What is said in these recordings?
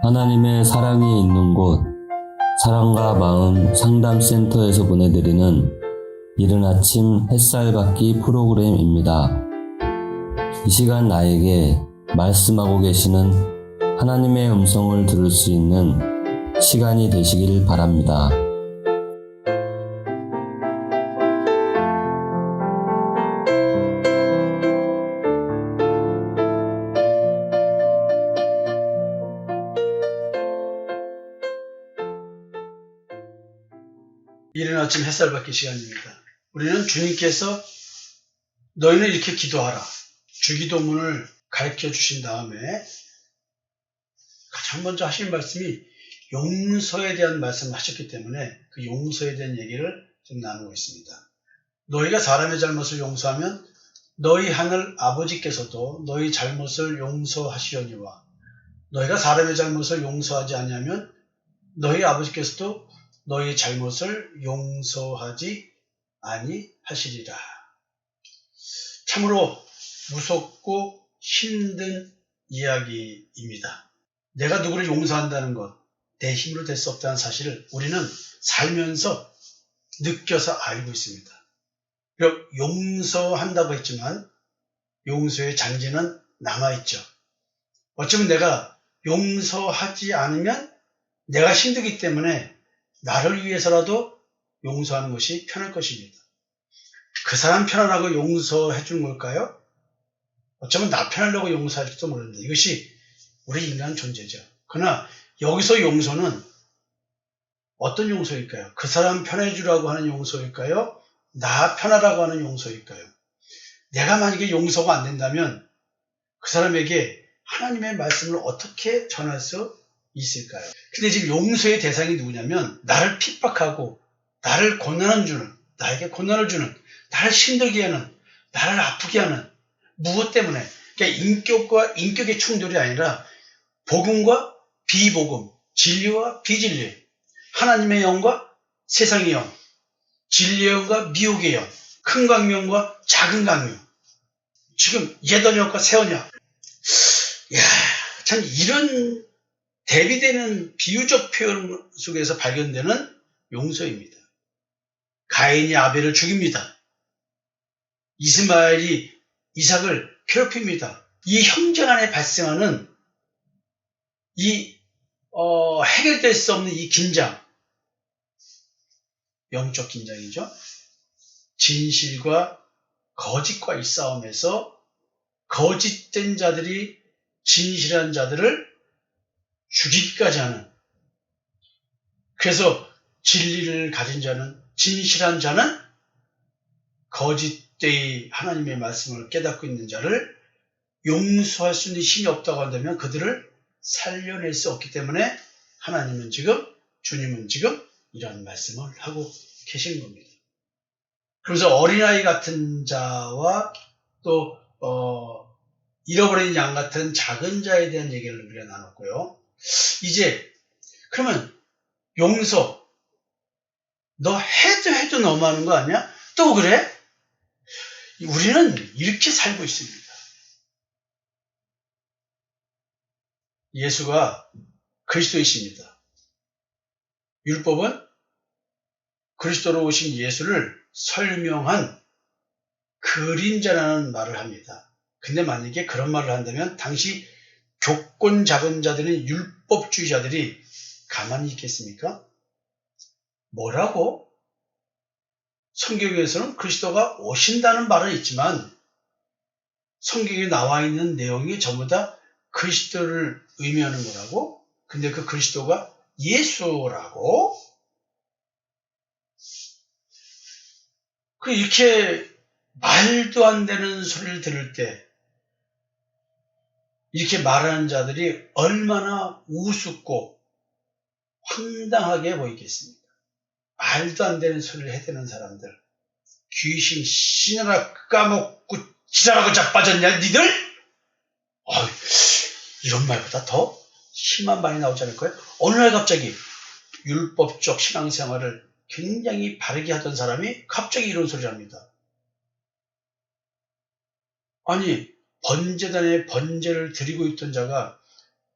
하나님의 사랑이 있는 곳, 사랑과 마음 상담센터에서 보내드리는 이른 아침 햇살 받기 프로그램입니다. 이 시간 나에게 말씀하고 계시는 하나님의 음성을 들을 수 있는 시간이 되시길 바랍니다. 이른 아침 햇살 받기 시간입니다. 우리는 주님께서 너희는 이렇게 기도하라. 주기도문을 가르쳐 주신 다음에 가장 먼저 하신 말씀이 용서에 대한 말씀을 하셨기 때문에 그 용서에 대한 얘기를 좀 나누고 있습니다. 너희가 사람의 잘못을 용서하면 너희 하늘 아버지께서도 너희 잘못을 용서하시려니와 너희가 사람의 잘못을 용서하지 아니하면 너희 아버지께서도 너희 잘못을 용서하지 아니하시리라. 참으로 무섭고 힘든 이야기입니다. 내가 누구를 용서한다는 것, 내 힘으로 될 수 없다는 사실을 우리는 살면서 느껴서 알고 있습니다. 비록 용서한다고 했지만 용서의 잔재는 남아있죠. 어쩌면 내가 용서하지 않으면 내가 힘들기 때문에 나를 위해서라도 용서하는 것이 편할 것입니다. 그 사람 편하라고 용서해 주는 걸까요? 어쩌면 나 편하려고 용서할지도 모르는데 이것이 우리 인간 존재죠. 그러나 여기서 용서는 어떤 용서일까요? 그 사람 편해 주라고 하는 용서일까요? 나 편하라고 하는 용서일까요? 내가 만약에 용서가 안 된다면 그 사람에게 하나님의 말씀을 어떻게 전할 수 있을까요? 근데 지금 용서의 대상이 누구냐면 나를 핍박하고 나를 나에게 고난을 주는, 나를 힘들게 하는, 나를 아프게 하는 무엇 때문에? 그러니까 인격과 인격의 충돌이 아니라 복음과 비복음, 진리와 비진리, 하나님의 영과 세상의 영, 진리의 영과 미혹의 영, 큰 광명과 작은 광명, 지금 옛 언약과 새 언약. 참 이런 대비되는 비유적 표현 속에서 발견되는 용서입니다. 가인이 아벨을 죽입니다. 이스마엘이 이삭을 괴롭힙니다. 이 형제 간에 발생하는 이 해결될 수 없는 이 긴장, 영적 긴장이죠. 진실과 거짓과의 싸움에서 거짓된 자들이 진실한 자들을 죽이기까지 하는, 그래서 진리를 가진 자는, 진실한 자는 거짓되이 하나님의 말씀을 깨닫고 있는 자를 용서할 수 있는 힘이 없다고 한다면 그들을 살려낼 수 없기 때문에 주님은 지금 이런 말씀을 하고 계신 겁니다. 그래서 어린아이 같은 자와 또 잃어버린 양 같은 작은 자에 대한 얘기를 우리가 나눴고요. 이제 그러면 용서, 너 해도 너무하는 거 아니야? 또 그래? 우리는 이렇게 살고 있습니다. 예수가 그리스도이십니다. 율법은 그리스도로 오신 예수를 설명한 그림자라는 말을 합니다. 근데 만약에 그런 말을 한다면 당시 교권 잡은 자들인 율법주의자들이 가만히 있겠습니까? 뭐라고? 성경에서는 그리스도가 오신다는 말은 있지만 성경에 나와 있는 내용이 전부 다 그리스도를 의미하는 거라고? 근데 그 그리스도가 예수라고? 이렇게 말도 안 되는 소리를 들을 때 이렇게 말하는 자들이 얼마나 우습고 황당하게 보이겠습니까? 말도 안 되는 소리를 해대는 사람들, 귀신 씨나라 까먹고 지랄하고 자빠졌냐 니들? 이런 말보다 더 심한 말이 나오지 않을까요? 어느 날 갑자기 율법적 신앙생활을 굉장히 바르게 하던 사람이 갑자기 이런 소리를 합니다. 아니, 번제단에 번제를 드리고 있던 자가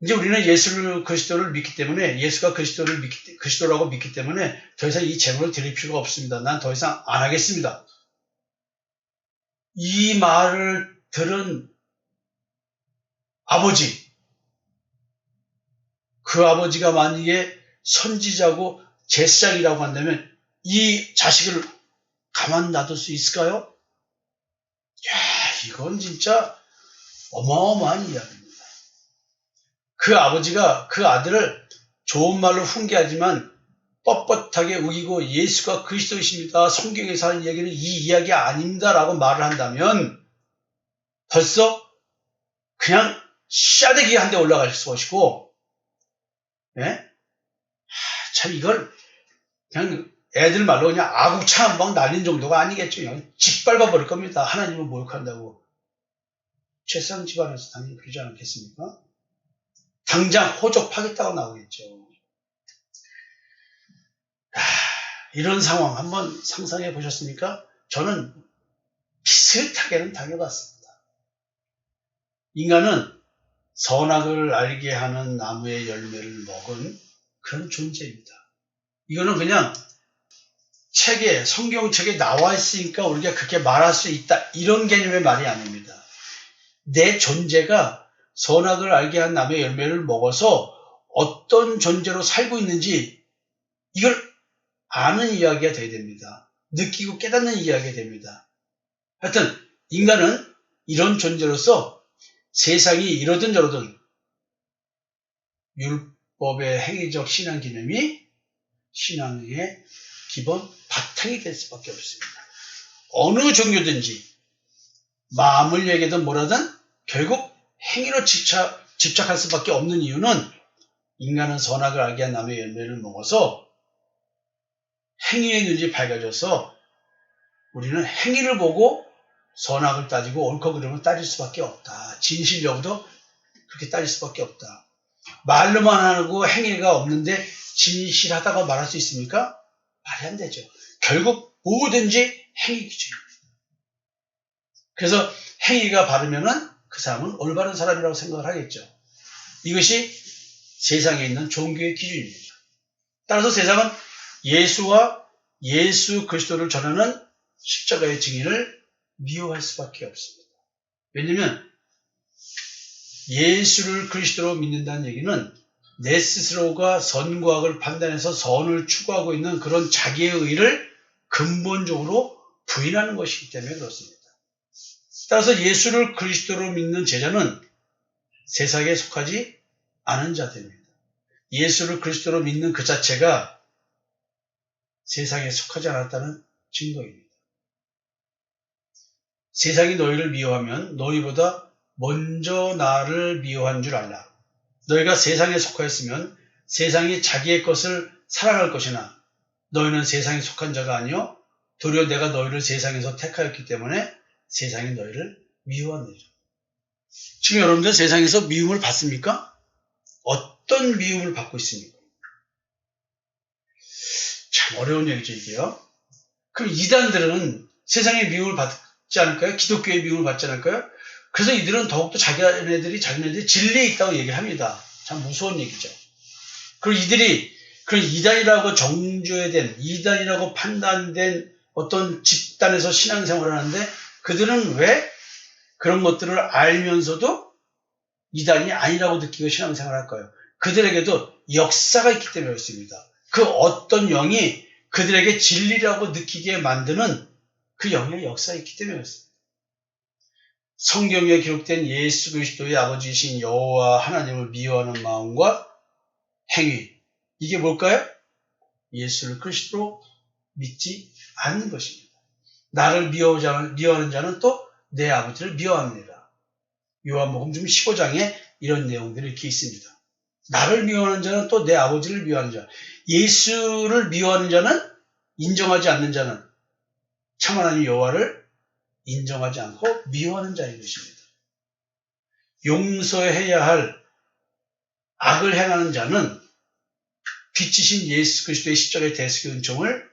이제 우리는 예수를 그리스도를 믿기 때문에 예수가 그리스도라고 믿기 때문에 더 이상 이 제물을 드릴 필요가 없습니다. 난 더 이상 안 하겠습니다. 이 말을 들은 아버지, 그 아버지가 만약에 선지자고 제사장이라고 한다면 이 자식을 가만 놔둘 수 있을까요? 야, 이건 진짜 어마어마한 이야기입니다. 그 아버지가 그 아들을 좋은 말로 훈계하지만 뻣뻣하게 우기고 예수가 그리스도이십니다. 성경에서 하는 이야기는 이 이야기 아닙니다. 라고 말을 한다면 벌써 그냥 싸대기 한 대 올라갈 것이고, 예? 참 이걸 그냥 애들 말로 그냥 아구차 한 방 날린 정도가 아니겠죠. 그냥 짓밟아 버릴 겁니다. 하나님을 모욕한다고. 최상 집안에서 당연히 그러지 않겠습니까? 당장 호적하겠다고 나오겠죠. 이런 상황 한번 상상해 보셨습니까? 저는 비슷하게는 당해봤습니다. 인간은 선악을 알게 하는 나무의 열매를 먹은 그런 존재입니다. 이거는 그냥 성경책에 나와 있으니까 우리가 그렇게 말할 수 있다. 이런 개념의 말이 아닙니다. 내 존재가 선악을 알게 한 나무의 열매를 먹어서 어떤 존재로 살고 있는지 이걸 아는 이야기가 돼야 됩니다. 느끼고 깨닫는 이야기가 됩니다. 하여튼 인간은 이런 존재로서 세상이 이러든 저러든 율법의 행위적 신앙 개념이 신앙의 기본 바탕이 될 수밖에 없습니다. 어느 종교든지 마음을 얘기하든 뭐라든 결국 행위로 집착할 수밖에 없는 이유는 인간은 선악을 알게 한 나무의 열매를 먹어서 행위의 눈이 밝아져서 우리는 행위를 보고 선악을 따지고 옳고 그름을 따질 수밖에 없다. 진실 여부도 그렇게 따질 수밖에 없다. 말로만 하고 행위가 없는데 진실하다고 말할 수 있습니까? 말이 안 되죠. 결국 뭐든지 행위 기준입니다. 그래서 행위가 바르면은 그 사람은 올바른 사람이라고 생각을 하겠죠. 이것이 세상에 있는 종교의 기준입니다. 따라서 세상은 예수와 예수 그리스도를 전하는 십자가의 증인을 미워할 수밖에 없습니다. 왜냐하면 예수를 그리스도로 믿는다는 얘기는 내 스스로가 선과 악을 판단해서 선을 추구하고 있는 그런 자기의 의를 근본적으로 부인하는 것이기 때문에 그렇습니다. 따라서 예수를 그리스도로 믿는 제자는 세상에 속하지 않은 자들입니다. 예수를 그리스도로 믿는 그 자체가 세상에 속하지 않았다는 증거입니다. 세상이 너희를 미워하면 너희보다 먼저 나를 미워한 줄 알라. 너희가 세상에 속하였으면 세상이 자기의 것을 사랑할 것이나 너희는 세상에 속한 자가 아니요 도리어 내가 너희를 세상에서 택하였기 때문에 세상이 너희를 미워하느니라. 지금 여러분들 세상에서 미움을 받습니까? 어떤 미움을 받고 있습니까? 참 어려운 얘기죠, 이게요. 그럼 이단들은 세상의 미움을 받지 않을까요? 기독교의 미움을 받지 않을까요? 그래서 이들은 더욱더 자기네들이 진리에 있다고 얘기를 합니다. 참 무서운 얘기죠. 그리고 이들이 그런 이단이라고 정죄된, 이단이라고 판단된 어떤 집단에서 신앙생활을 하는데 그들은 왜 그런 것들을 알면서도 이단이 아니라고 느끼고 신앙생활을 할까요? 그들에게도 역사가 있기 때문에 그렇습니다. 그 어떤 영이 그들에게 진리라고 느끼게 만드는 그 영의 역사가 있기 때문에 그렇습니다. 성경에 기록된 예수 그리스도의 아버지이신 여호와 하나님을 미워하는 마음과 행위, 이게 뭘까요? 예수를 그리스도로 믿지 않는 것입니다. 나를 미워하는 자는 또 내 아버지를 미워합니다. 요한복음 15장에 이런 내용들이 이렇게 있습니다. 나를 미워하는 자는 또 내 아버지를 미워하는 자. 예수를 미워하는 자는, 인정하지 않는 자는 참 하나님 여호와를 인정하지 않고 미워하는 자인 것입니다. 용서해야 할 악을 행하는 자는 빛이신 예수 그리스도의 십자가의 대속의 은총을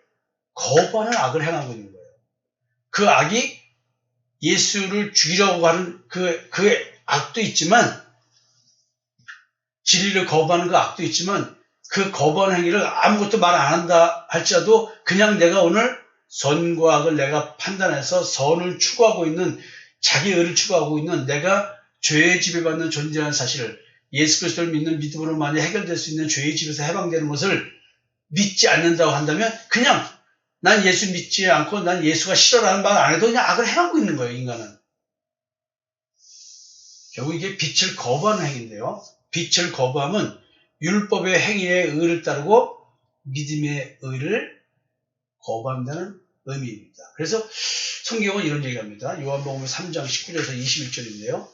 거부하는 악을 행하고 있는 거예요. 그 악이 예수를 죽이려고 하는 그 악도 있지만 진리를 거부하는 그 악도 있지만 그 거부하는 행위를 아무것도 말 안 한다 할지라도 그냥 내가 오늘 선과 악을 내가 판단해서 선을 추구하고 있는 자기 의를 추구하고 있는 내가 죄의 지배받는 존재라는 사실을 예수 그리스도를 믿는 믿음으로만이 해결될 수 있는 죄의 집에서 해방되는 것을 믿지 않는다고 한다면 그냥 난 예수 믿지 않고 난 예수가 싫어라는 말 안 해도 그냥 악을 행하고 있는 거예요. 인간은. 결국 이게 빛을 거부하는 행위인데요. 빛을 거부함은 율법의 행위의 의를 따르고 믿음의 의를 거부한다는 의미입니다. 그래서 성경은 이런 얘기합니다. 요한복음 3장 19절에서 21절인데요.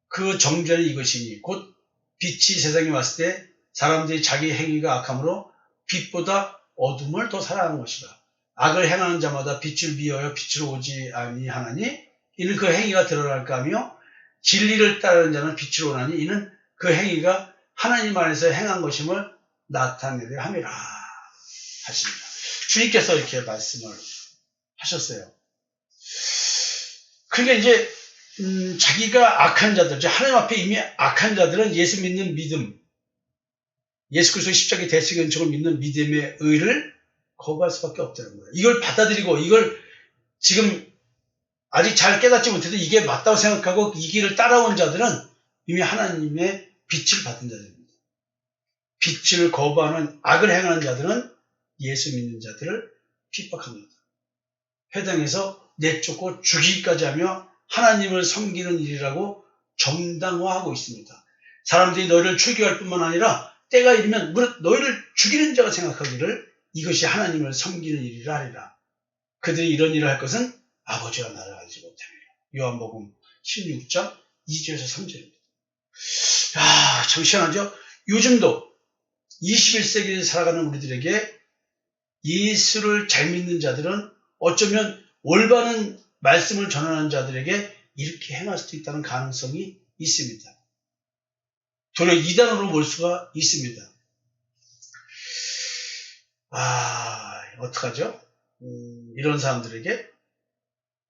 그 정죄는 이것이니 곧 빛이 세상에 왔을 때 사람들이 자기 행위가 악함으로 빛보다 어둠을 더 사랑하는 것이다. 악을 행하는 자마다 빛을 미워하여 빛으로 오지 아니하나니 이는 그 행위가 드러날까 하며 진리를 따르는 자는 빛으로 오나니 이는 그 행위가 하나님 안에서 행한 것임을 나타내려 함이라 하십니다. 주님께서 이렇게 말씀을 하셨어요. 그러니까 이제 자기가 악한 자들, 하나님 앞에 이미 악한 자들은 예수 믿는 믿음, 예수 그리스도의 십자가의 대속의 은총을 믿는 믿음의 의를 거부할 수밖에 없다는 거예요. 이걸 받아들이고 이걸 지금 아직 잘 깨닫지 못해도 이게 맞다고 생각하고 이 길을 따라온 자들은 이미 하나님의 빛을 받은 자들입니다. 빛을 거부하는 악을 행하는 자들은 예수 믿는 자들을 핍박합니다. 회당에서 내쫓고 죽이기까지 하며 하나님을 섬기는 일이라고 정당화하고 있습니다. 사람들이 너희를 출교할 뿐만 아니라 때가 이르면 무릇 너희를 죽이는 자가 생각하기를 이것이 하나님을 섬기는 일이라 하리라. 그들이 이런 일을 할 것은 아버지가 나를 알지 못함이라. 요한복음 16장 2절에서 3절입니다. 참 희한하죠? 요즘도 21세기를 살아가는 우리들에게 예수를 잘 믿는 자들은 어쩌면 올바른 말씀을 전하는 자들에게 이렇게 행할 수도 있다는 가능성이 있습니다. 도리어 이단으로 볼 수가 있습니다. 어떡하죠? 이런 사람들에게.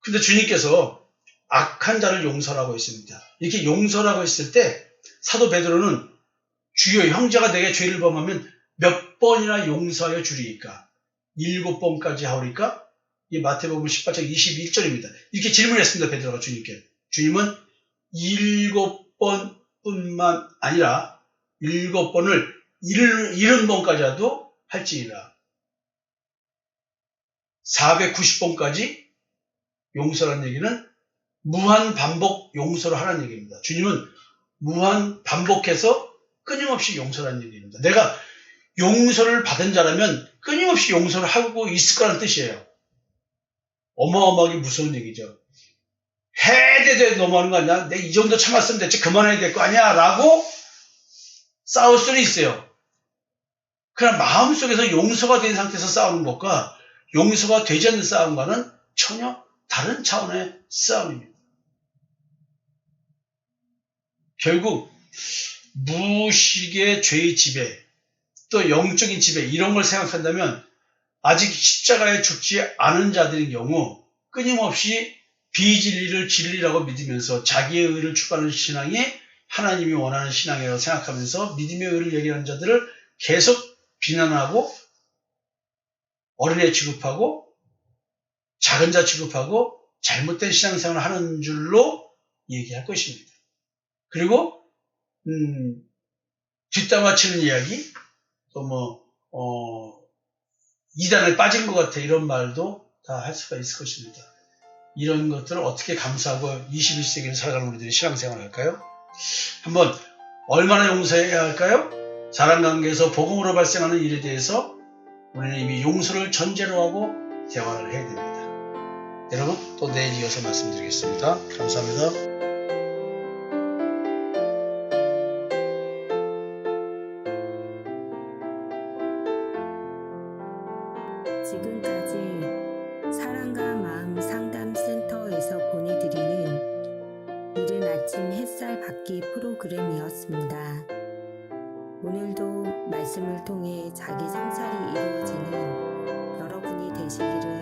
근데 주님께서 악한 자를 용서라고 했습니다. 이렇게 용서라고 했을 때 사도 베드로는 주여 형제가 내게 죄를 범하면 몇 번이나 용서하여 주리이까? 7번까지 하오리까? 이 마태복음 18장 21절입니다. 이렇게 질문했습니다. 베드로가 주님께. 주님은 7번뿐만 아니라 7번을 70번까지 해도 할지니라. 490번까지 용서라는 얘기는 무한 반복 용서를 하라는 얘기입니다. 주님은 무한 반복해서 끊임없이 용서라는 얘기입니다. 내가 용서를 받은 자라면 끊임없이 용서를 하고 있을 거라는 뜻이에요. 어마어마하게 무서운 얘기죠. 해대대 넘어가는 거 아니야? 내가 이 정도 참았으면 대체 그만해야 될 거 아니야? 라고 싸울 수는 있어요. 그러나 마음속에서 용서가 된 상태에서 싸우는 것과 용서가 되지 않는 싸움과는 전혀 다른 차원의 싸움입니다. 결국 무의식의 죄의 지배, 또 영적인 지배 이런 걸 생각한다면 아직 십자가에 죽지 않은 자들의 경우 끊임없이 비진리를 진리라고 믿으면서 자기의 의를 추구하는 신앙이 하나님이 원하는 신앙이라고 생각하면서 믿음의 의를 얘기하는 자들을 계속 비난하고 어린애 취급하고 작은 자 취급하고 잘못된 신앙생활을 하는 줄로 얘기할 것입니다. 그리고 뒷담화 치는 이야기, 또 이단에 빠진 것 같아 이런 말도 다 할 수가 있을 것입니다. 이런 것들을 어떻게 감수하고 21세기를 살아가는 우리들이 신앙생활을 할까요? 한번 얼마나 용서해야 할까요? 사람관계에서 복음으로 발생하는 일에 대해서 우리는 이미 용서를 전제로 하고 대화를 해야 됩니다. 여러분 또 내일 이어서 말씀드리겠습니다. 감사합니다. 지금까지 사랑과 마음 상담센터에서 보내드리는 이른 아침 햇살 받기 프로그램이었습니다. 오늘도 말씀을 통해 자기 성찰이 이루어지는 여러분이 되시기를